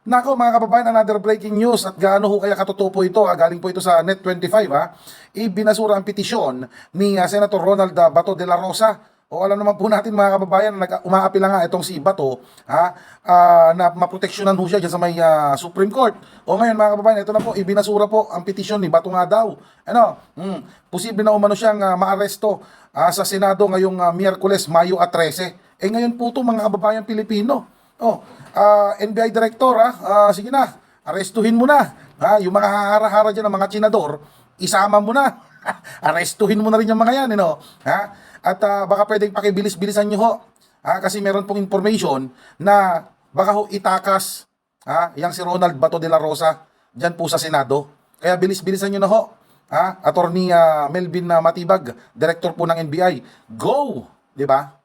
Nako mga kababayan, another breaking news at gaano ho kaya katotoo po ito, galing po ito sa Net25 ibinasura ang petisyon ni Senator Ronald Bato de la Rosa. O alam naman po natin mga kababayan, umaapila nga itong si Bato na maproteksyonan ho siya dyan sa may Supreme Court. O ngayon mga kababayan, ito na po, ibinasura po ang petisyon ni Bato nga daw. Posible na umano siyang maaresto sa Senado ngayong Miyerkules, Mayo 13. Ngayon po ito mga kababayan Pilipino. NBI Director, sige na, arestuhin mo na. Yung mga hara-hara dyan ng mga senador, isama mo na. Arestuhin mo na rin yung mga yan. At baka pwedeng pakibilis-bilisan nyo ho. Kasi meron pong information na baka ho itakas yang si Ronald Bato de la Rosa dyan po sa Senado. Kaya bilis-bilisan nyo na ho. Attorney Melvin Matibag, Director po ng NBI. Go! Di ba?